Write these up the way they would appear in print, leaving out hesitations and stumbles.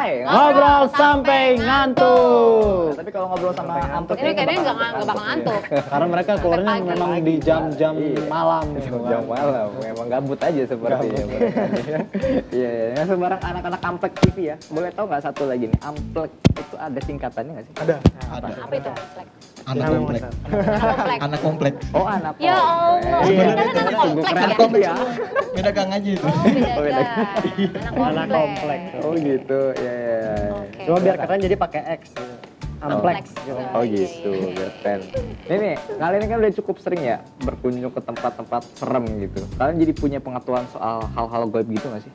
Hai. Ngobrol sampai ngantuk. Tapi kalau ngobrol sama Amplek Ini kayaknya nggak bakal ngantuk. Karena mereka keluarnya Sampai pagi. memang di jam-jam malam. gitu kan. Jam malam, memang gabut aja sepertinya. Iya, yang sembarang anak-anak Amplek TV ya. Boleh tahu nggak satu lagi nih, Amplek itu ada singkatannya nggak sih? Ada. Apa itu? Komplek. Anak komplek. Komplek. Anak komplek. Oh, anak. Ya Allah, Iya. kalian anak komplek ya? Komplek ya. Beda gang aja itu. Oh, beda. Anak komplek. Oh gitu, ya. Oke. Cuma biar keren jadi pakai X gitu. Amplek. Oh gitu, biar keren. Ini nih, kalian kan udah cukup sering ya berkunjung ke tempat-tempat serem gitu. Kalian jadi punya pengetahuan soal hal-hal gaib gitu nggak sih?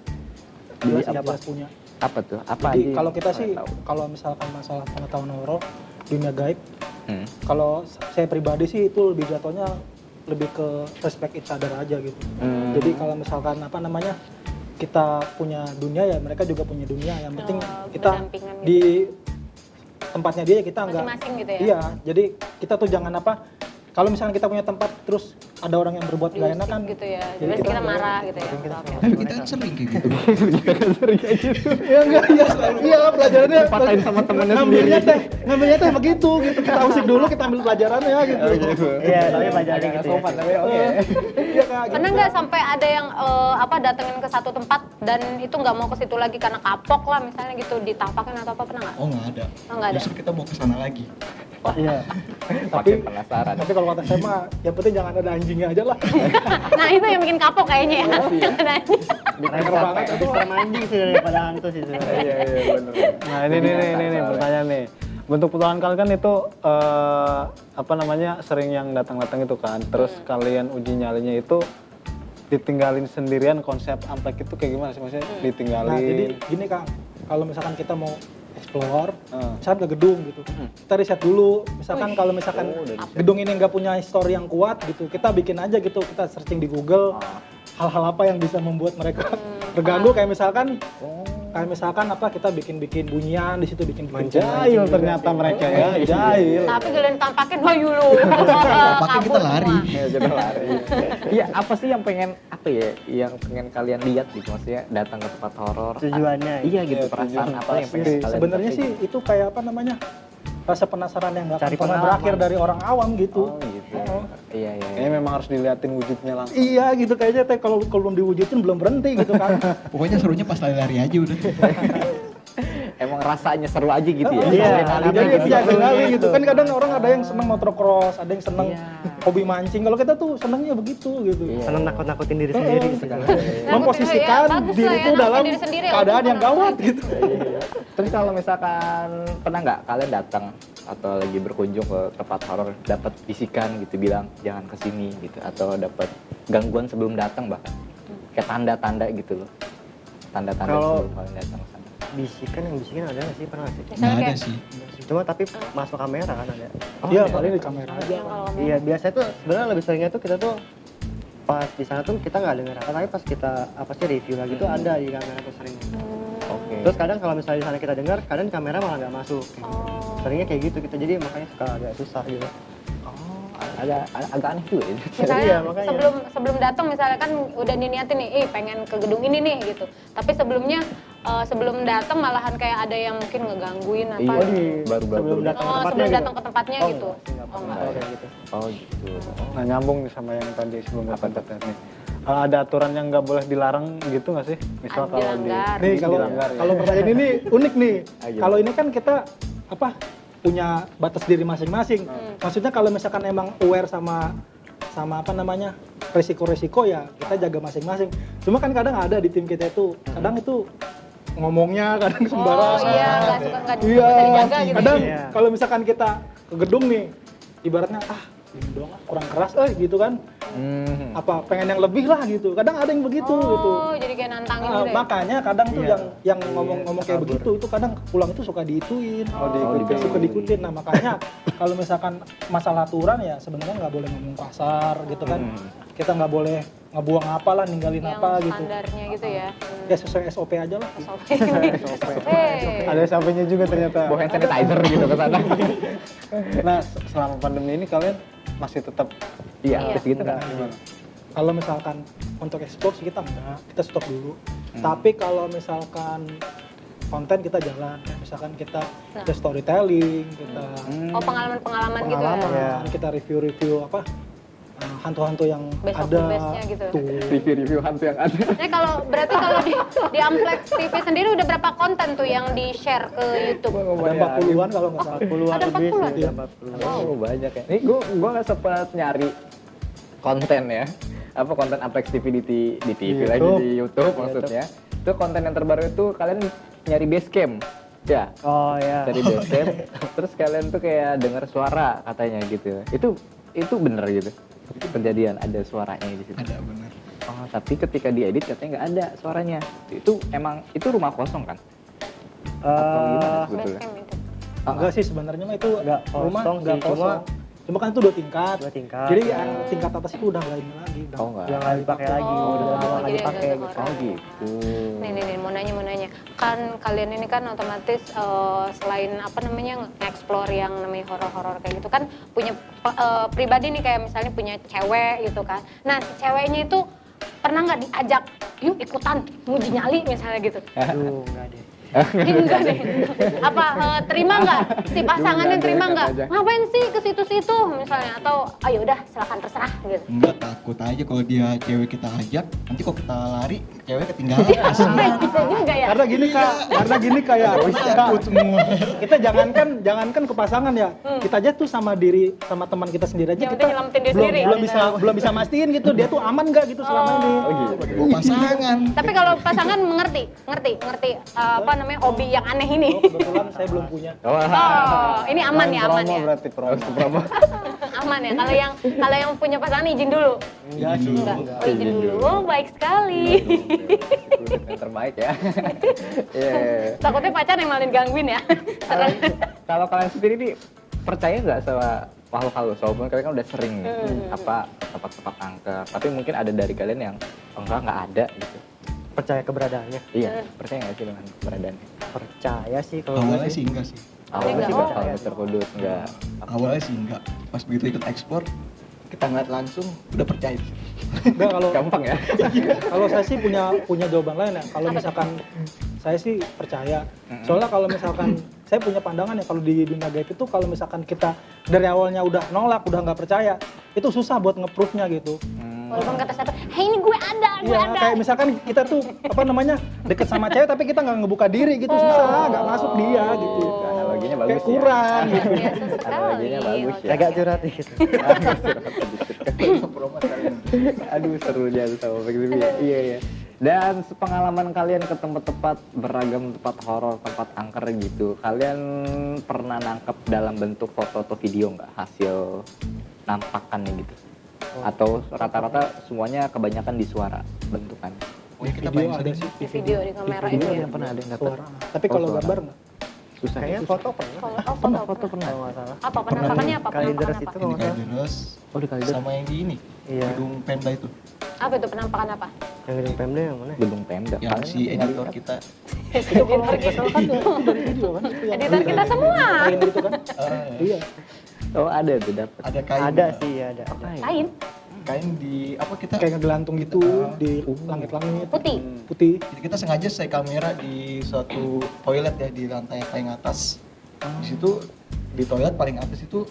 Jadi Jelas punya. apa tuh? Apa Jadi aja kalau yang kita kalian sih, tahu? kalau misalkan masalah pengetahuan horor, dunia gaib, Hmm. kalau saya pribadi sih itu lebih jatuhnya lebih ke respect each other aja gitu. Jadi kalau misalkan apa namanya, kita punya dunia ya mereka juga punya dunia. Yang penting kita berdampingan gitu. di tempatnya dia kita nggak. Masing-masing gitu ya? Iya, jadi kita tuh jangan apa. Kalau misalnya kita punya tempat terus ada orang yang berbuat nggak enak kan, gitu ya. jadi Jadi kita marah gitu ya. Tapi kita kan sering kayak gitu. ya enggak, iya pelajarannya Dipatahin sama temennya ngambilnya teh begitu gitu, kita usik dulu, kita ambil pelajarannya gitu. Iya, tapi pelajarannya Agak gitu sopan tapi oke. Iya kak. Pernah nggak sampai ada yang datengin ke satu tempat dan itu nggak mau ke situ lagi karena kapok lah misalnya gitu, ditampakin atau apa, pernah nggak? Oh nggak ada. Oh, nggak ada. Justru kita mau ke sana lagi. Iya. Makin penasaran. Tapi kalau kata saya mah, yang penting jangan ada anjingnya aja lah. Nah itu yang bikin kapok kayaknya ya. Jangan ada. Keren banget itu. Serem anjing sih daripada hantu sih sebenarnya. Iya benar. Nah ini pertanyaan nih. Bentuk petualangan kalian kan itu sering yang datang-datang itu kan. Terus kalian uji nyalinya itu ditinggalin sendirian, konsep Amplek itu kayak gimana sih maksudnya? Ditinggalin. Nah jadi gini kang, kalau misalkan kita mau explore, misalkan ke gedung gitu, kita riset dulu. Misalkan kalau misalkan gedung ini nggak punya histori yang kuat gitu, kita bikin aja gitu, kita searching di Google hal-hal apa yang bisa membuat mereka terganggu, kayak misalkan apa kita bikin bunyian di situ, bikin Jahil ternyata mereka ya, jahil. Tapi kalian tampakin wayu lu. Pakai kita lari. Ya jadi lari. Iya, apa sih yang pengen kalian lihat gitu, maksudnya datang ke tempat horor? Tujuannya. Iya gitu, Iya, perasaan tujuan apa yang pengen kalian Sebenarnya dapetin? sih itu kayak apa namanya, rasa penasaran yang nggak Cari akan pernah pengalaman. berakhir dari orang awam gitu. Oh gitu. Iya. Kayaknya memang harus diliatin wujudnya langsung. Iya gitu, kayaknya teh kalau belum diwujudin belum berhenti gitu kan. Pokoknya serunya pas lari-lari aja udah. Emang rasanya seru aja gitu ya? Iya, Jadi itu adrenalin gitu kan, kadang orang ada yang seneng motocross, ada yang seneng hobi mancing. Kalau kita tuh senengnya begitu gitu. Seneng nakut-nakutin diri sendiri gitu kan. Memposisikan bagus diri lah ya, itu dalam nakut diri sendiri, keadaan walaupun yang gawat gitu. Terus kalau misalkan pernah nggak kalian datang atau lagi berkunjung ke tempat horor dapat bisikan gitu bilang jangan kesini gitu, atau dapat gangguan sebelum datang bahkan kayak tanda-tanda gitu loh, tanda-tanda Kalau- sebelum kalian datang ke sana. Bisikan ada nggak sih, pernah nggak sih? Nggak Misalnya ada kayak sih. Cuma tapi masuk kamera kan ada. Iya, paling di kamera aja. yang kalau Iya, biasanya tuh sebenarnya lebih seringnya tuh kita tuh pas di sana tuh kita nggak dengar apa, tapi pas kita review lagi tuh ada di kamera tuh sering. Oke. Terus kadang kalau misalnya di sana kita dengar, kadang kamera malah nggak masuk. Oh. Seringnya kayak gitu kita, jadi makanya suka agak susah gitu. agak aneh juga ya. Misalnya Iya, makanya. sebelum datang misalnya kan udah diniatin nih, pengen ke gedung ini nih gitu. Tapi sebelumnya sebelum datang malahan kayak ada yang mungkin ngegangguin apa. Iya, baru-baru. sebelum datang ke tempatnya sebelum gitu. datang ke tempatnya gitu. Oh, enggak. Kayak gitu. Oh gitu. Nah nyambung nih sama yang tadi sebelum datang nih. Ada aturan yang nggak boleh dilarang gitu nggak sih? Misal kalau di Dilanggar. Nih kalau dilanggar ya. kalau pertanyaan ini unik nih. Ayo. Kalau ini kan kita apa punya batas diri masing-masing. Maksudnya kalau misalkan emang aware sama apa namanya resiko-resiko ya kita jaga masing-masing. Cuma kan kadang ada di tim kita itu kadang itu ngomongnya kadang Oh sembarangan. iya, nggak suka nggak Iya, bisa dijaga gitu. kadang Iya. kalau misalkan kita ke gedung nih, ibaratnya ini doang kurang keras, gitu kan. Apa pengen yang lebih lah gitu. Kadang ada yang begitu gitu. Oh, jadi kayak nantangin gitu ya. Makanya kadang tuh yang ngomong kayak begitu itu kadang pulang itu suka diituin, suka diikutin. Nah makanya kalau misalkan masalah aturan ya sebenarnya nggak boleh ngomong kasar gitu kan. Kita nggak boleh ngebuang apa lah, ninggalin Yang apa gitu. standarnya gitu ya. Ya sesuai SOP aja lah. Ada SOP-nya juga ternyata. Bawa hand sanitizer gitu ke sana. Nah selama pandemi ini kalian masih tetap Iya, Iya. terus gitu kan. gimana? Kalau misalkan untuk explore sih kita enggak, kita stop dulu. Tapi kalau misalkan konten kita jalan. Kayak misalkan kita ada storytelling, kita Oh, pengalaman-pengalaman gitu ya. pengalaman, kita review-review apa hantu-hantu yang Best of ada the best-nya gitu. tuh. Review-review hantu yang ada. Nah, berarti kalau di Amplex TV sendiri udah berapa konten tuh yang di-share ke YouTube? Ada 40-an kalau nggak salah. 40-an Ada lebih 40-an? sih, ada 40-an. Oh, banyak ya. Nih gua nggak sempat nyari konten ya. Apa konten Apex TV di TV lagi YouTube. di YouTube maksudnya. Itu konten yang terbaru itu kalian nyari base cam. Ya, Oh ya. dari base camp. Terus kalian tuh kayak dengar suara katanya gitu. Itu bener gitu. Itu kejadian ada suaranya di situ. Ada benar. Oh, tapi ketika diedit katanya nggak ada suaranya. Itu emang itu rumah kosong kan? Atau gimana sebetulnya? Basecamp itu. Enggak sih sebenarnya mah itu Nggak rumah kosong nggak sih, cuma- kosong. Cuma kan itu 2 tingkat. 2 tingkat. Jadi yang tingkat atas itu udah nggak ini lagi. Oh enggak. Udah nggak dipakai lagi, Oh, udah lama nggak jadi dipakai agak gitu. horor. Oh gitu. Nih, mau nanya. Kan kalian ini kan otomatis selain apa namanya nge-explore yang namanya horor-horor kayak gitu kan punya pribadi nih kayak misalnya punya cewek gitu kan. Nah, si ceweknya itu pernah nggak diajak, yuk ikutan nguji nyali misalnya gitu? Aduh, enggak deh. Enggak deh. Apa terima nggak? Si pasangannya Enggak deh, terima nggak? kata aja. Ngapain sih ke situ-situ misalnya? Atau ayo udah silakan terserah gitu. Enggak, takut aja kalau dia cewek kita ajak, nanti kok kita lari, cewek ketinggalan. Sampai gitu juga ya. Karena gini kayak Takut semua. kita jangankan ke pasangan ya. Kita aja tuh sama teman kita sendiri aja Yang kita penting nyelamatin diri sendiri. belum bisa mastiin gitu dia tuh aman nggak gitu selama ini. Oh gitu. Oh, pasangan. Tapi kalau pasangan ngerti apa namanya hobi yang aneh ini. Oh, kebetulan saya belum punya. Oh, ini aman ya, aman promo ya. berarti promo. Aman ya. Kalau yang punya pasangan izin dulu. Enggak sih. Enggak. Oh, izin dulu. Oh, baik sekali. Yang terbaik ya. Iya. Takutnya pacar yang malah digangguin ya. Serem. Kalau kalian sendiri nih percaya nggak sama makhluk halus? Walaupun kalian kan udah sering nih, apa tempat-tempat angker, tapi mungkin ada dari kalian yang nggak ada gitu. Percaya keberadaannya. Iya, percaya nggak sih dengan keberadaannya? Percaya sih kalau Awalnya gue sih enggak sih. Awalnya Enggak, sih oh. bakal Mr. Kudus nggak. Awalnya sih enggak. Pas begitu ikut ekspor, kita ngeliat langsung, udah percaya. Enggak kalau Gampang ya? kalau saya sih punya jawaban lain ya. Kalau misalkan saya sih percaya. Soalnya kalau misalkan saya punya pandangan ya kalau di dunia gaib itu kalau misalkan kita dari awalnya udah nolak, udah nggak percaya, itu susah buat nge-proof-nya gitu. Walaupun kata satu, "Hei, ini gue ada." Iya, kayak misalkan kita tuh apa namanya deket sama cewek tapi kita nggak ngebuka diri gitu susah, nggak masuk dia gitu. Analoginya bagus Kayak ya. kurang gitu. Biasa sekali. Analoginya bagus ya. agak curhat gitu. Aduh serunya tuh sama begitu ya. Iya iya. Dan pengalaman kalian ke tempat-tempat beragam tempat horor, tempat angker gitu, kalian pernah nangkep dalam bentuk foto atau video nggak hasil nampakannya gitu? Atau rata-rata semuanya kebanyakan di suara bentukannya? Oh, kita Video paling ada sering sih. Di video di kamera itu ya. Pernah ada yang dapat? Suara. Tapi kalau suara. gambar nggak. Susah. Kayaknya foto pernah. Foto pernah. Kalau nggak salah. Apa penampakannya apa? Kalideres Penampakan itu apa? kalau Ini nggak salah. Kalideres Oh di Kalideres. sama yang di ini, Iya. gedung Pemda itu. Apa itu penampakan apa? Yang gedung Pemda yang mana? Gedung Pemda. Yang si editor kita. Itu kalau nggak salah kan dari video kan. Itu yang Editor kita semua. kain gitu kan. Iya. Oh ada tuh dapat. Ada kain. Ada sih, ada. Kain Kain di apa kita? Kayak ngegelantung gitu di langit-langit. putih. Putih. Jadi kita sengaja set kamera di suatu toilet ya di lantai paling atas. Di situ di toilet paling atas itu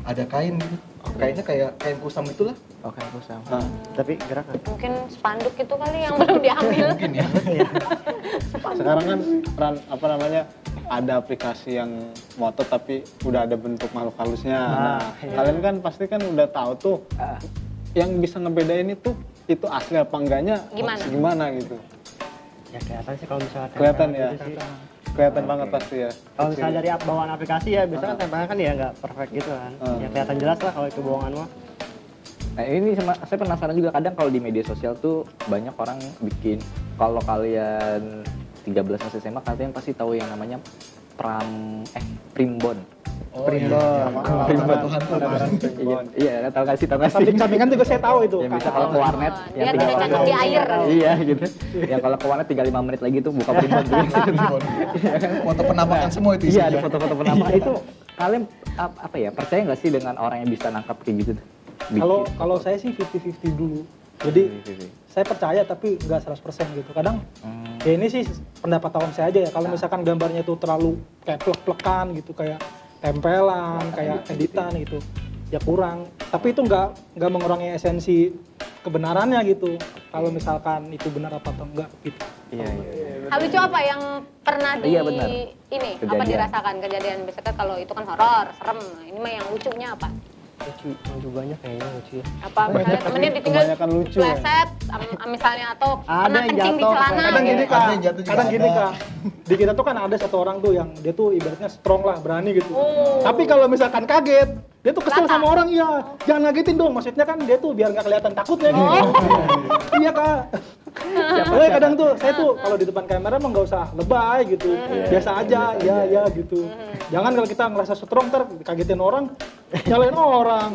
ada kain gitu. Kainnya kayak kain kusam itulah. Oke aku sama. Nah, Tapi gerak kan? Mungkin spanduk itu kali yang belum diambil. mungkin ya. Sekarang kan apa namanya ada aplikasi yang moto tapi udah ada bentuk makhluk halusnya. Nah, kalian kan pasti kan udah tahu tuh yang bisa ngebedain itu asli apa enggaknya Gimana? gitu. Ya kelihatan sih kalau misalnya Kelihatan tempel ya. gitu sih. Kelihatan banget pasti ya. Kalau misalnya dari bawaan aplikasi ya biasanya kan tempelan kan ya nggak perfect gitu kan. Ya kelihatan jelas lah kalau itu bohongan mah. Nah ini saya penasaran juga kadang kalau di media sosial tuh banyak orang bikin, kalau kalian 13 masih SMA kalian pasti tahu yang namanya primbon. Oh, primbon. Primbon. Tuhan tuh. Iya, tahu nggak sih? Samping-sampingan juga saya tahu itu. Yang bisa kalau ke warnet Dia tidak cocok di air. Iya gitu. Yang kalau ke warnet tinggal 5 menit lagi tuh buka primbon tuh. Foto penampakan semua itu Iya, isinya. ada foto-foto penampakan itu. Kalian apa ya? Percaya nggak sih dengan orang yang bisa nangkap kayak gitu tuh? Kalau saya sih 50-50 dulu. Jadi saya percaya tapi nggak 100% gitu. Kadang ya ini sih pendapat awam saya aja ya. Kalau misalkan gambarnya itu terlalu kayak plek-plekan gitu, kayak tempelan, kayak editan gitu, ya kurang. Tapi itu nggak mengurangi esensi kebenarannya gitu. Kalau misalkan itu benar apa atau enggak gitu. Iya. Hal lucu apa yang pernah Iya, benar. ini apa Kejadian. dirasakan kejadian? Biasanya kalau itu kan horor, serem. Nah, ini mah yang lucunya apa? Lucu banyak kayaknya lucu ya. Apa misalnya temennya ditinggal kebanyakan lucu ya. pleset misalnya atau Ada pernah yang kencing di jatuh, celana Kadang gitu. gini Ada kak, yang jatuh juga kadang gini ada. kak. Di kita tuh kan ada satu orang tuh yang dia tuh ibaratnya strong lah, berani gitu. Oh. Tapi kalau misalkan kaget, dia tuh kesel Kelata. sama orang, iya. Jangan ngagetin dong, maksudnya kan dia tuh biar nggak kelihatan takutnya gitu. Iya kak. Soalnya kadang tuh saya tuh kalau di depan kamera emang nggak usah lebay gitu, biasa aja, ya gitu. Jangan kalau kita ngerasa strong ntar kagetin orang, nyalain orang.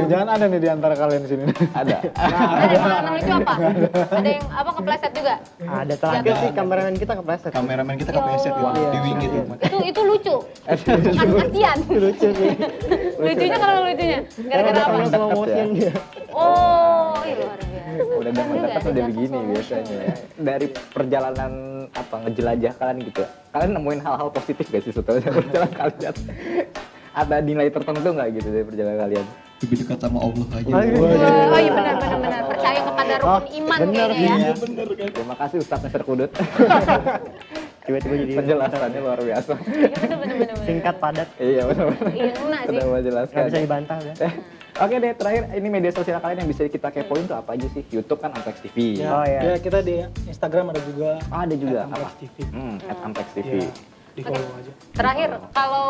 Jangan ada nih di antara kalian di sini. Ada. Ada pengalaman lucu apa? Ada yang apa kepleset juga? Ada terakhir sih kameramen kita kepleset. Kameramen kita kepleset Ya Allah. di wing itu. Itu lucu. Bukan kasihan. Lucu sih. Lucunya kalau lucunya. Gara-gara apa? Sama motion dia. Oh, luar biasa. Udah Juga demen ada udah begini slow biasanya ya. Dari perjalanan apa ngejelajah kalian gitu. Kalian nemuin hal-hal positif gak sih setelah perjalanan kalian? Ada nilai tertentu nggak gitu dari perjalanan kalian? Lebih dekat sama Allah aja. Oh iya benar. Percaya kepada rukun iman kayaknya ya. Terima kasih Ustadz Nasir Kudut. Tiba-tiba jadi Penjelasannya luar biasa. Iya benar. singkat padat. Iya benar. Iya ngena sih. Sudah menjelaskan. Nggak bisa dibantah udah. Oke deh, terakhir ini media sosial kalian yang bisa kita kepoin tuh apa aja sih? YouTube kan Ampex TV. Ya, Oh, iya. ya kita di Instagram ada juga. Ada juga Ampex apa? TV. @Ampex TV. Ya, di follow aja. Terakhir, kalau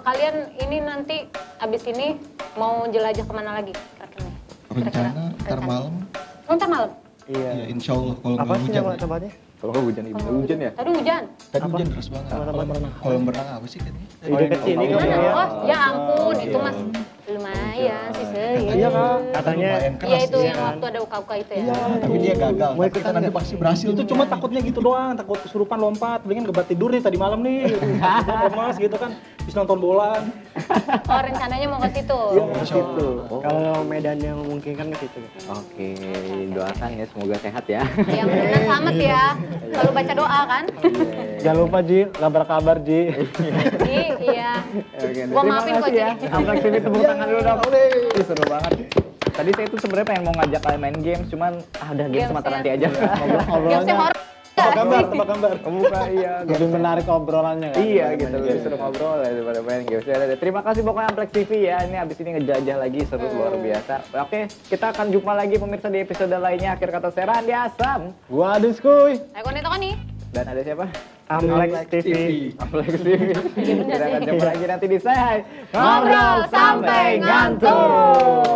kalian ini nanti abis ini mau jelajah kemana lagi? Kira-kira? Rencana ntar malam. Oh, ntar malam? Iya. Ya insya Allah kalau Apa nggak sih hujan. nama Ya. tempatnya? Kalau nggak hujan hujan ya? Tadi hujan? Tadi hujan deras banget. Kolam renang apa sih katanya? Di dekat sini Iya. kok Mana? ya. Oh, ya ampun, itu mas lumayan sih Iya kak. Katanya Lumayan Iya keras itu sih. yang waktu ada uka-uka itu ya. Tapi dia gagal. Mau Tapi ikutan kita nanti pasti berhasil. Itu cuma takutnya gitu doang, takut kesurupan lompat, mendingan kebat tidur nih tadi malam nih, lemas gitu kan, habis nonton bola. Oh rencananya mau ke situ. Situ. kalau medan yang memungkinkan ke situ. Oke, doakan ya semoga sehat ya. Yang benar selamat ya. Selalu baca doa kan? Jangan lupa Ji, kabar kabar Ji. Iya. Oke, Gua maafin kok, Ji. Ampex TV tepuk tangan dulu dong. Ih, seru banget. Tadi saya tuh sebenarnya pengen mau ngajak kalian main game, cuman udah game Gamesnya. semata nanti aja. Gamesnya horor. Tebak gambar. Buka iya. Lebih menarik obrolannya kan. Iya gitu, lebih seru ngobrol ya daripada main game. Terima kasih pokoknya Ampex TV ya, ini abis ini ngejajah lagi seru luar biasa. Oke, kita akan jumpa lagi pemirsa di episode lainnya. Akhir kata saya Randy Asam. Gua Adis Kuy. Ayo konito kan nih. Dan ada siapa? Amlex TV. Ampex TV. Kita akan jumpa lagi nanti di Say Ngobrol sampai ngantuk.